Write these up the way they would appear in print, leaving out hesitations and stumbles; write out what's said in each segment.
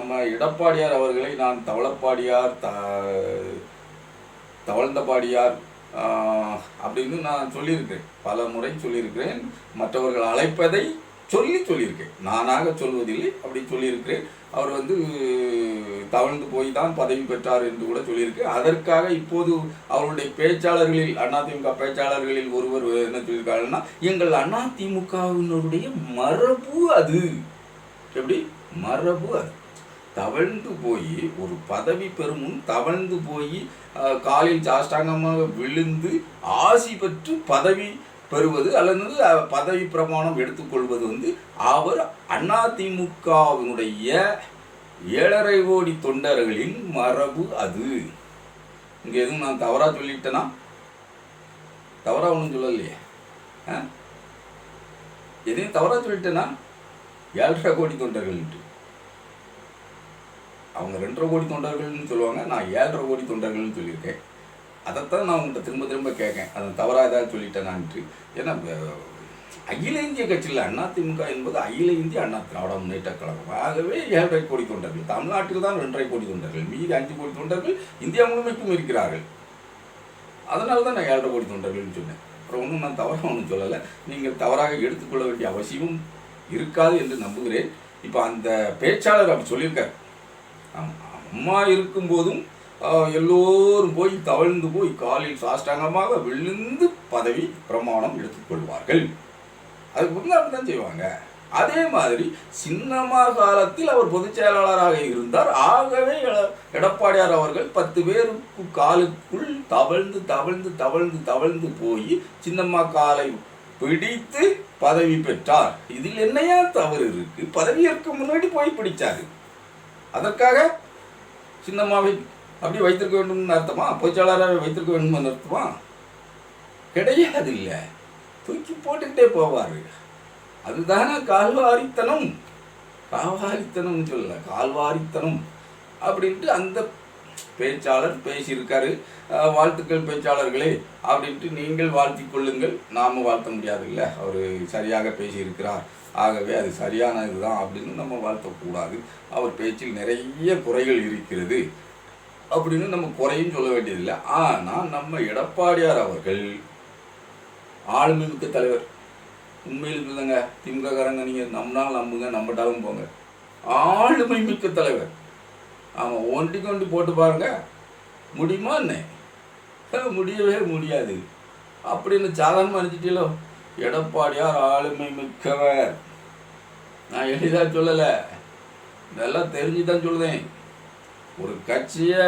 நம்ம எடப்பாடியார் அவர்களை நான் தவளப்பாடியார் தவழ்ந்த பாடியார் அப்படின்னு நான் சொல்லியிருக்கிறேன், பல முறை சொல்லியிருக்கிறேன். மற்றவர்கள் அழைப்பதை சொல்லியிருக்கேன், நானாக சொல்வதில்லை, அப்படி சொல்லியிருக்கிறேன். அவர் தவழ்ந்து போய் தான் பதவி பெற்றார் என்று கூட சொல்லியிருக்கேன். அதற்காக இப்போது அவருடைய பேச்சாளர்களில், அதிமுக பேச்சாளர்களில் ஒருவர் என்ன சொல்லியிருக்காருன்னா, எங்கள் அதிமுகவினருடைய மரபு அது. எப்படி மரபு அது? தவழ்ந்து போய் ஒரு பதவி பெறும் முன் தவழ்ந்து போய் காலில் சாஷ்டாங்கமாக விழுந்து ஆசி பெற்று பதவி பெறுவது அல்லது பதவி பிரமாணம் எடுத்துக்கொள்வது அவர் அதிமுகவினுடைய 7.5 கோடி தொண்டர்களின் மரபு அது. இங்கே எதுவும் நான் தவறாக சொல்லிட்டேனா? தவறாக ஒன்றும் சொல்லலையே. எதையும் தவறாக சொல்லிட்டேனா? 7.5 கோடி தொண்டர்கள், அவங்க 2.5 கோடி தொண்டர்கள்னு சொல்லுவாங்க, நான் 7.5 கோடி தொண்டர்கள்னு சொல்லியிருக்கேன். அதைத்தான் நான் உங்கள்கிட்ட திரும்ப திரும்ப கேட்கேன், அதை தவறாக ஏதாவது சொல்லிட்டேனான்ட்டு. ஏன்னா அகில இந்திய கட்சியில் அதிமுக என்பது அகில இந்திய அண்ணா திராவிட முன்னேற்ற கழகம். ஆகவே 7.5 கோடி தொண்டர்கள், தமிழ்நாட்டில் தான் 2.5 கோடி தொண்டர்கள், மீதி 5 கோடி தொண்டர்கள் இந்தியா முழுமைக்கும் இருக்கிறார்கள். அதனால தான் நான் 7.5 கோடி தொண்டர்கள்னு சொன்னேன். அப்புறம் ஒன்றும் நான் தவறாக ஒன்றும் சொல்லலை, நீங்கள் தவறாக எடுத்துக்கொள்ள வேண்டிய அவசியமும் இருக்காது என்று நம்புகிறேன். இப்போ அந்த பேச்சாளர் அப்படி சொல்லியிருக்கார், அம்மா இருக்கும்போதும் எல்லோரும் போய் தவழ்ந்து போய் காலில் சாஷ்டாங்கமாக விழுந்து பதவி பிரமாணம் எடுத்துக்கொள்வார்கள். அதுக்கு முன்னாடி அப்படி தான் செய்வாங்க. அதே மாதிரி சின்னம்மா காலத்தில் அவர் பொதுச் செயலாளராக இருந்தார். ஆகவே எடப்பாடியார் அவர்கள் 10 பேருக்கு காலுக்குள் தவழ்ந்து தவழ்ந்து தவழ்ந்து தவழ்ந்து போய் சின்னம்மா காலை பிடித்து பதவி பெற்றார். இதில் என்னையா தவறு இருக்கு? பதவியேற்க முன்னாடி போய் பிடிச்சாரு. அதற்காக சின்னம்மாவை அப்படி வைத்திருக்க வேண்டும் அர்த்தமா? பொதுச்செயலாளராக வைத்திருக்க வேண்டும் அர்த்தமா? கிடையாது. இல்லை, தூக்கி போட்டுக்கிட்டே போவார். அதுதானே கால்வாரித்தனம். காவாரித்தனம் சொல்லல, கால்வாரித்தனம் அப்படின்ட்டு அந்த பேச்சாளர் பேசியிருக்காரு. வாழ்த்துக்கள் பேச்சாளர்களே அப்படின்ட்டு நீங்கள் வாழ்த்தி கொள்ளுங்கள். நாம் வாழ்த்த முடியாது இல்லை, அவர் சரியாக பேசியிருக்கிறார், ஆகவே அது சரியானது தான் அப்படின்னு நம்ம வாழ்த்தக்கூடாது. அவர் பேச்சில் நிறைய குறைகள் இருக்கிறது அப்படின்னு நம்ம குறையும் சொல்ல வேண்டியதில்லை. ஆனால் நம்ம எடப்பாடியார் அவர்கள் ஆளுமை மிக்க தலைவர். உண்மையில் இல்லைங்க, திமுககாரங்க நீங்கள் நம்பினாலும் நம்புங்க, நம்பட்டாலும் போங்க, ஆளுமை மிக்க தலைவர். ஆமாம், ஒண்டி போட்டு பாருங்க, முடியுமா என்ன? முடியவே முடியாது அப்படின்னு சாதாரணமாக நினச்சிட்டீங்களோ? எடப்பாடியார் ஆளுமை மிக்கவர். நான் எளிதாக சொல்லலை, இதெல்லாம் தெரிஞ்சு தான் சொல்லுதேன். ஒரு கட்சியை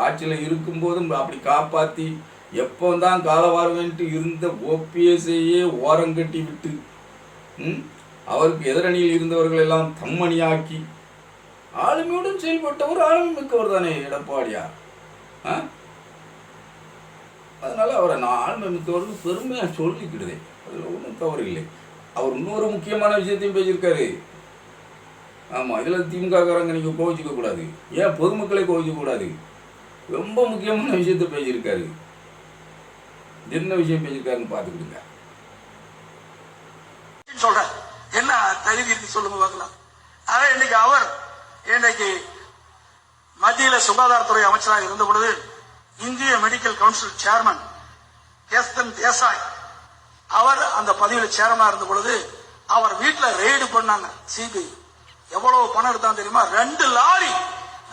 ஆட்சியில் இருக்கும்போதும் அப்படி காப்பாற்றி எப்போ தான் காலவாருவேன்ட்டு இருந்த ஓபிஎஸ்ஐயே ஓரங்கட்டி விட்டு அவருக்கு எதிரணியில் இருந்தவர்கள் எல்லாம் தம்மணியாக்கி ஆளுமையுடன் செயல்பட்டவர் ஆளுமை மிக்கவர் தானே எடப்பாடியார். அதனால அவரை நான் ஆளுமை மிக்கவர்கள் பெருமையாக சொல்லிக்கிடுதேன், அதில் ஒன்றும் தவறு இல்லை. அவர் இன்னொரு முக்கியமான விஷயத்தையும் பேசியிருக்காரு. ஆமாம், இதில் திமுககாரங்க நீங்கள் கோவிச்சிக்க கூடாது, ஏன் பொதுமக்களை கோவிச்சிக்க கூடாது. ரொம்ப முக்கியமான விஷயத்தை பேசியிருக்காரு. என்ன விஷயம் பேசியிருக்காருன்னு பார்த்துக்கிடுங்க. சொல்றேன், என்ன தகுதி இருக்கு சொல்லுங்க பார்க்கலாம். அதான் இன்னைக்கு மத்தியில் சுகாதாரத்துறை அமைச்சராக இருந்த பொழுது இந்திய medical council chairman S N. Desai அவர் அந்த பதவியில் சேர்மனா இருந்த பொழுது அவர் வீட்டில் ரெய்டு பண்ணாங்க சிபிஐ. எவ்வளவு பணம் எடுத்தாங்க தெரியுமா? 2 லாரி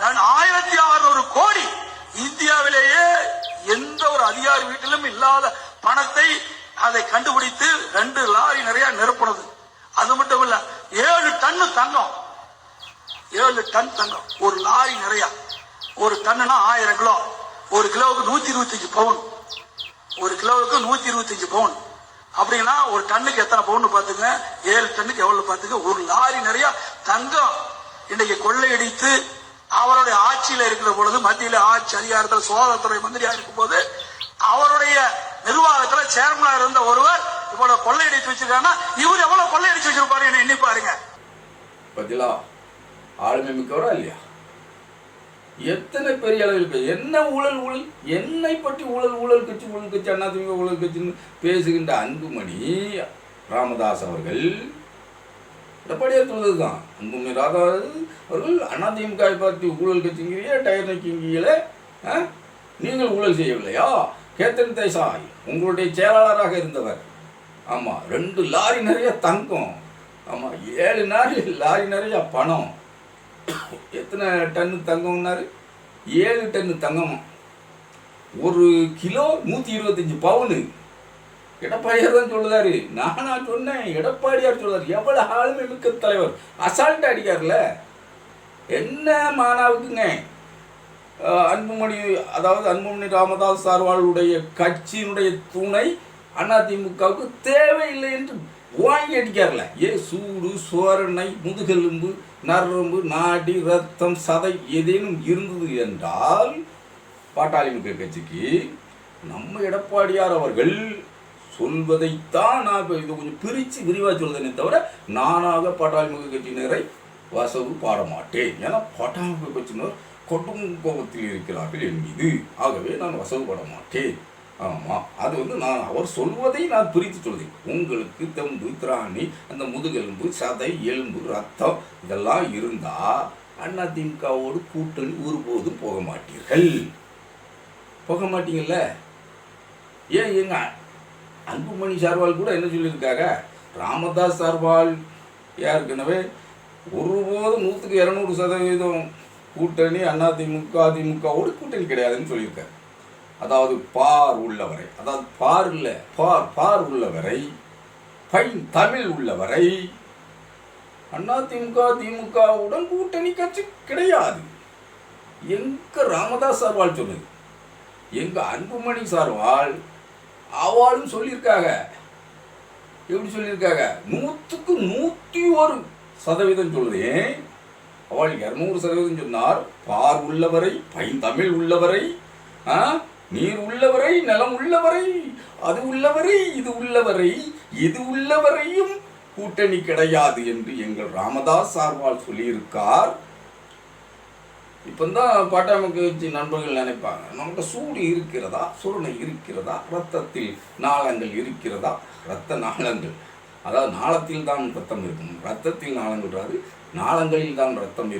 1600 கோடி. இந்தியாவிலேயே எந்த ஒரு அதிகாரி வீட்டிலும் இல்லாத பணத்தை அதை கண்டுபிடித்து 2 லாரி நிறைய நிரப்புறது. அது மட்டும் இல்ல, 7 டன் தங்கம், 7 டன் தங்கம், ஒரு லாரி நிறைய. ஒரு டன்னுனா 1000 கிலோ, ஒரு கிலோவுக்கு 125 பவுன், ஒரு கிலோவுக்கு 125 பவுன். அப்படின்னா ஒரு டன்னுக்கு எத்தனை பவுன் பாத்துங்க, 7 டன்னுக்கு எவ்வளவு பாத்துங்க. ஒரு லாரி நிறைய தங்கம் இன்னைக்கு கொள்ளையடித்து அவருடைய ஆட்சியில இருக்கிற பொழுது, மத்தியில ஆட்சி அதிகாரத்தில் சுகாதாரத்துறை மந்திரியா இருக்கும் போது அவருடைய நிர்வாகத்துல சேர்மனா இருந்த ஒருவர் இவ்வளவு கொள்ளையடித்து வச்சிருக்காங்கன்னா இவர் எவ்வளவு கொள்ளையடிச்சு வச்சிருப்பாரு எண்ணி பாருங்க. பதிலா ஆளுமை மிக்கவரா இல்லையா? எத்தனை பெரிய அளவில் என்ன ஊழல் என்னை பற்றி ஊழல் கட்சி அதிமுக ஊழல் கட்சின்னு பேசுகின்ற அன்புமணி ராமதாஸ் அவர்கள் எடப்பாடியார் சொல்வது தான். அன்புமணி ராதாகிருஷ்ணன் அவர்கள் அதிமுக பார்த்து ஊழல் கட்சிங்கிறிய டயர் நக்கிங்கில நீங்கள் ஊழல் செய்யவில்லையா? கேத்தன் தேசாய் உங்களுடைய செயலாளராக இருந்தவர். ஆமாம், 2 லாரி நிறைய தங்கம். ஆமாம், 7 லாரி நிறைய பணம். எத்தனை டன்னு தங்கம்னாரு? 7 டன்னு தங்கம். 1 கிலோ 125 பவுனு. எடப்பாடியார் தான் சொல்லுதாரு, நானா சொன்னேன். எடப்பாடியார் சொல்லுதாரு. எவ்வளவு ஆளுமை மிக்க தலைவர். அசால்ட்டா அடிக்கார்ல. என்ன மானாவுக்குங்க அன்புமணி, அதாவது அன்புமணி ராமதாஸ் சார்வாளுடைய கட்சியினுடைய துணை அதிமுகவுக்கு தேவையில்லை என்று வாங்கி அடிக்கார்ல. சூடு சோரணை முதுகெலும்பு நரம்பு நாடி ரத்தம் சதை ஏதேனும் இருந்தது என்றால் பாட்டாளி மக்கள் கட்சிக்கு நம்ம எடப்பாடியார் அவர்கள் சொல்வதைத்தான் நான் இப்போ இது கொஞ்சம் பிரித்து விரிவாக சொல்வதனே தவிர நானாக பாட்டாளி மக்கள் கட்சியினரை வசவு பாட மாட்டேன். ஏன்னா பாட்டாளி மக்கள் கட்சியினர் கொடும் கோபத்தில் இருக்கிறார்கள் என் மீது. ஆகவே நான் வசவு பாட மாட்டேன். ஆமாம், அது நான் அவர் சொல்வதை நான் பிரித்து சொல்வேன். உங்களுக்கு தெம்பு திராணி அந்த முதுகெலும்பு சதை எலும்பு ரத்தம் இதெல்லாம் இருந்தால் அதிமுகவோடு கூட்டணி ஒருபோதும் போக மாட்டீர்கள். போக மாட்டீங்கல்ல. ஏன் எங்க அன்புமணி சார்வால் கூட என்ன சொல்லியிருக்காங்க? ராமதாஸ் சார்வால் ஏற்கனவே ஒருபோதும் 100% கூட்டணி அதிமுகவோடு கூட்டணி கிடையாதுன்னு சொல்லியிருக்காரு. அதாவது பார் உள்ளவரை, அதாவது பார் இல்லை பார் உள்ளவரை, தமிழ் உள்ளவரை திமுகவுடன் கூட்டணி கட்சி கிடையாது. எங்க ராமதாஸ் சார்வால் சொன்னது, எங்க அன்புமணி சார்வால் அவளும் சொல்லியிருக்காங்க. எப்படி சொல்லியிருக்காங்க? 100க்கு 101% சொல்லுதேன். அவள் 200% சொன்னார். பார் உள்ளவரை, தமிழ் உள்ளவரை, நீர் உள்ளவரை, நிலம் உள்ளவரை, அது உள்ளவரை, இது உள்ளவரையும் கூட்டணி கிடையாது என்று எங்கள் ராமதாஸ் சார்வால் சொல்லியிருக்கார். இப்போதான் பாட்டாளி கட்சி நண்பர்கள் நினைப்பாங்க, நமக்கு சூடு இருக்கிறதா, சுரணை இருக்கிறதா, இரத்தத்தில் நாளங்கள் இருக்கிறதா? இரத்த நாளங்கள், அதாவது நாளத்தில் தான் ரத்தம் இருக்கும், ரத்தத்தில் நாளங்கள்ன்றாரு, நாளங்களில் தான் ரத்தம்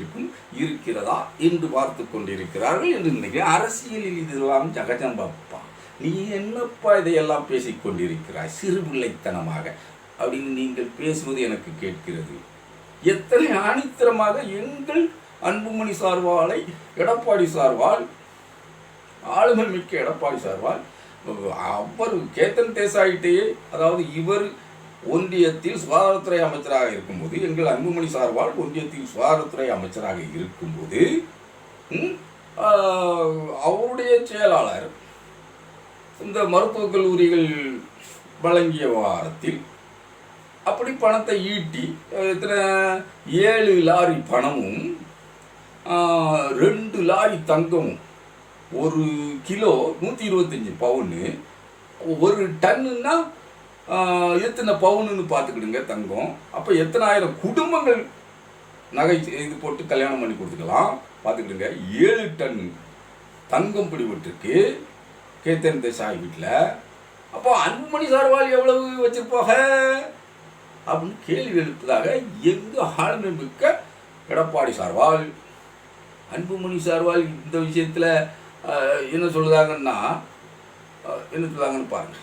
இருக்கிறதா என்று பார்த்து கொண்டிருக்கிறார்கள் என்று நினைக்கிறேன். அரசியலில் இதெல்லாம் ஜகஜம்பாப்பா, நீ என்னப்பா இதையெல்லாம் பேசிக்கொண்டிருக்கிறாய் சிறுபிள்ளைத்தனமாக அப்படின்னு நீங்கள் பேசுவது எனக்கு கேட்கிறது. எத்தனை ஆணித்தரமாக எங்கள் அன்புமணி சார்வாலை எடப்பாடி சார்வால், ஆளுமை மிக்க எடப்பாடி சார்வால், அவர் கேத்தன் தேசாயிட்டே, அதாவது இவர் ஒன்றியத்தில் சுகாதாரத்துறை அமைச்சராக இருக்கும்போது, எங்கள் அன்புமணி சார்வால் ஒன்றியத்தில் சுகாதாரத்துறை அமைச்சராக இருக்கும்போது அவருடைய செயலாளர் இந்த மருத்துவக் கல்லூரிகள் வழங்கிய வாரத்தில் அப்படி பணத்தை ஈட்டி 7 லாரி பணமும் 2 லாரி தங்கமும் 1 கிலோ 125 பவுனு, 1 டன்னுன்னா எத்தனை பவுனுன்னு பார்த்துக்கிடுங்க தங்கம். அப்போ எத்தனை ஆயிரம் குடும்பங்கள் நகை இது போட்டு கல்யாணம் பண்ணி கொடுத்துக்கலாம் பார்த்துக்கிடுங்க. 7 டன் தங்கம் பிடிபட்டிருக்கு கேத்தன் தேசாய் வீட்டில். அப்போ அன்புமணி சார்வால் எவ்வளவு வச்சிருப்பாங்க அப்படின்னு கேள்வி எழுப்பதாக எங்கள் ஆளுமை மிக்க எடப்பாடி சார்வால், அன்புமணி சார்வால் இந்த விஷயத்தில் என்ன சொல்லுதாங்கன்னா பாருங்க.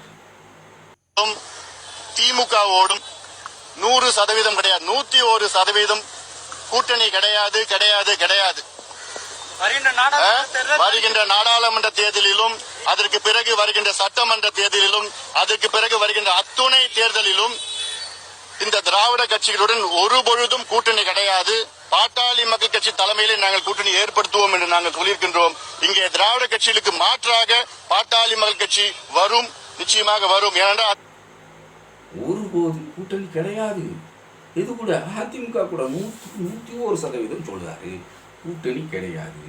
திமுகவோடும் 100% கிடையாது, 101% கூட்டணி கிடையாது கிடையாது கிடையாது. வருகின்ற நாடாளுமன்ற தேர்தலிலும், அதற்கு பிறகு வருகின்ற சட்டமன்ற தேர்தலிலும், அதற்கு பிறகு வருகின்ற அத்துணை தேர்தலிலும் இந்த திராவிட கட்சிகளுடன் ஒரு பொழுதும் கூட்டணி கிடையாது. பாட்டாளி மக்கள் கட்சி தலைமையிலே நாங்கள் கூட்டணி ஏற்படுத்துவோம் என்று நாங்கள் சொல்லியிருக்கின்றோம். இங்கே திராவிட கட்சிகளுக்கு மாற்றாக பாட்டாளி மக்கள் கட்சி வரும், நிச்சயமாக வரும். ஏனென்றால் ஒருபோதும் கூட்டணி கிடையாது. இது கூட அதிமுக கூட 101% சொல்றாரு கூட்டணி கிடையாது.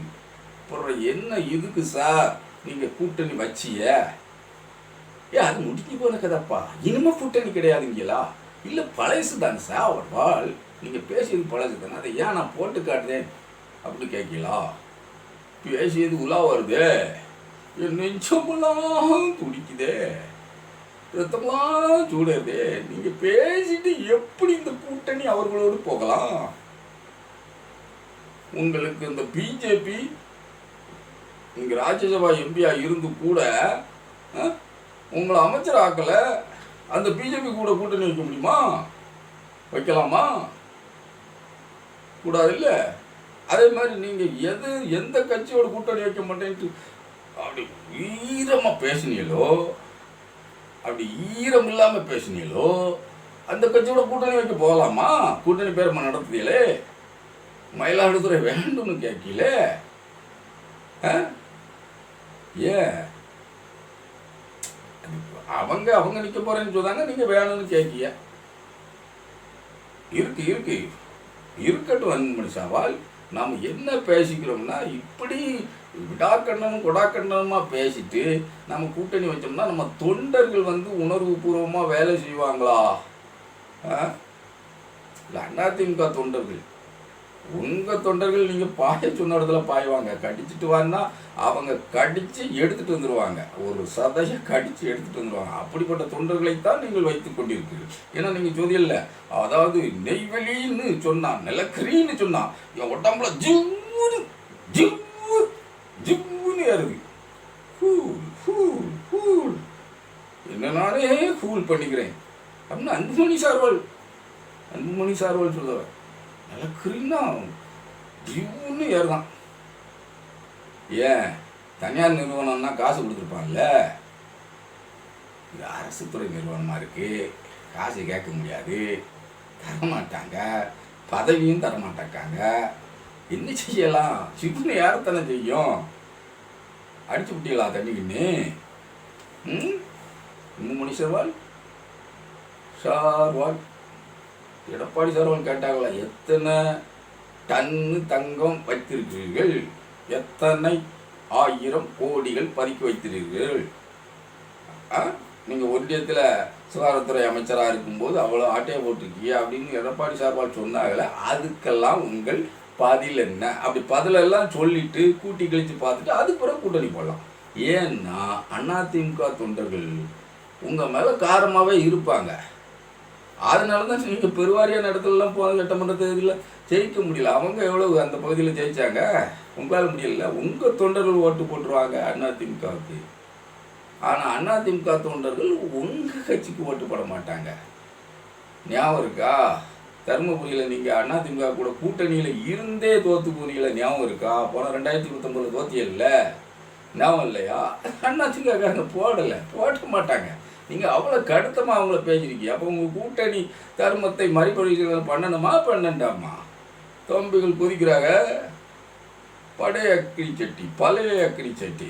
அப்புறம் என்ன இதுக்கு சார் நீங்க கூட்டணி வச்சிய? அது முடிஞ்சு போன கதப்பா. இனிமே கூட்டணி கிடையாதுங்களா? இல்ல பழசு தானே சார் அவர்வாள், நீங்க பேசியது பழசு தானே, அதை ஏன் நான் போட்டு காட்டுறேன் அப்படி கேட்கலாம். பேசியது உலா வருது, என் நெஞ்சமெல்லாம் துடிக்குதே. ரத்தம்லாம் சூடுது. நீங்க பேசிட்டு எப்படி இந்த கூட்டணி அவர்களோடு போகலாம்? உங்களுக்கு இந்த பிஜேபி நீங்க ராஜ்யசபா எம்பியா இருந்து கூட உங்களை அமைச்சர் ஆக்கல, அந்த பிஜேபி கூட கூட்டணி வைக்க முடியுமா? வைக்கலாமா? கூடாது இல்ல. அதே மாதிரி நீங்க எந்த கட்சியோட கூட்டணி வைக்க மாட்டேன்ட்டு அப்படி ஈரமா பேசினீங்களோ, அப்படி ஈரம் இல்லாம பேசினீங்களோ, அந்த கட்சியோட கூட்டணி வைக்க போகலாமா? கூட்டணி பேர் நடத்துதீங்களே, மயிலாடுதுறை வேண்டும்னு கேட்கல. ஏன் அவங்க நிக்க போறேன்னு சொன்னாங்க, நீங்க வேணும்னு கேட்கிய. இருக்கட்டும் அன்புமணி சவால். நாம் என்ன பேசிக்கிறோம்னா, இப்படி விடாக்கண்ணனும் கொடாக்கண்ணனுமா பேசிட்டு நம்ம கூட்டணி வச்சோம்னா நம்ம தொண்டர்கள் உணர்வு பூர்வமாக வேலை செய்வாங்களா? இல்லை அதிமுக தொண்டர்கள், உங்கள் தொண்டர்கள் நீங்கள் பாய சொன்ன இடத்துல பாய்வாங்க. கடிச்சிட்டு வான்னா அவங்க கடித்து எடுத்துகிட்டு வந்துடுவாங்க, ஒரு சதையை கடித்து எடுத்துகிட்டு வந்துடுவாங்க. அப்படிப்பட்ட தொண்டர்களைத்தான் நீங்கள் வைத்து கொண்டிருக்கிறீர்கள். ஏன்னா நீங்கள் சொல்லியில்ல, அதாவது நெய்வேலின்னு சொன்னான், நிலக்கரின்னு சொன்னான், என் உடம்புல ஜிவ்வுன்னு ஜிவ்வு ஜிவ்வுன்னு ஏறுது. என்ன நானே ஃபூல் பண்ணிக்கிறேன் அப்படின்னு அன்புமணி சார்வல் சொல்லுவேன். நிலக்கரின்னா ஜிவ்வுன்னு ஏறுதான். ஏன் தனியார் நிறுவனம்னா காசு கொடுத்துருப்பாங்கல்ல, இது அரசு துறை நிறுவனமாக இருக்கு, காசு கேட்க முடியாது, தரமாட்டாங்க, பதவியும் தரமாட்டாங்க. என்ன செய்யலாம்? சிப்புன்னு யாரத்தானே செய்யும்? அடிச்சு விட்டீங்களா தண்ணிக்குன்னு? அன்புமணி சார்வால் எடப்பாடி சார்வால் கேட்டாங்களா, எத்தனை டன்னு தங்கம் வைத்திருக்கிறீர்கள், எத்தனை 1000 கோடிகள் பறிக்க வைத்திருக்கிறீர்கள்? நீங்கள் ஒன்றியத்தில் சுகாதாரத்துறை அமைச்சராக இருக்கும்போது அவ்வளோ ஆட்டையை போட்டிருக்கீங்க அப்படின்னு எடப்பாடி சார்பால் சொன்னாங்களே, அதுக்கெல்லாம் உங்கள் பதில் என்ன? அப்படி பதிலெல்லாம் சொல்லிட்டு கூட்டி கழித்து பார்த்துட்டு அதுக்கு பிறகு கூட்டணி போடலாம். ஏன்னா அதிமுக தொண்டர்கள் உங்கள் மேலே காரமாகவே இருப்பாங்க. அதனால தான் நீங்கள் பெருவாரியான இடத்துலலாம் போன சட்டமன்ற தேர்தலில் ஜெயிக்க முடியல. அவங்க எவ்வளவு அந்த பகுதியில் ஜெயித்தாங்க, உங்களால் முடியல. உங்கள் தொண்டர்கள் ஓட்டு போட்டுருவாங்க அதிமுகவுக்கு. ஆனால் அதிமுக தொண்டர்கள் உங்கள் கட்சிக்கு ஓட்டு போட மாட்டாங்க. ஞாபகம் இருக்கா? தருமபுரியில் நீங்கள் அதிமுக கூட கூட்டணியில் இருந்தே தோத்து போனீங்கள, ஞாபகம் இருக்கா? போன 2019 தோத்தியல்ல, ஞாபகம் இல்லையா? அதிமுக போட மாட்டாங்க. நீங்கள் அவ்வளோ கடுத்தமாக அவங்கள பேசியிருக்கீங்க. அப்போ உங்கள் கூட்டணி தர்மத்தை மறுபரிசீலனை பண்ணணுமா பண்ணண்டாமா? தம்பிகள் குதிக்கிறாங்க, பழைய அக்கினி சட்டி, பழைய அக்கினி சட்டி.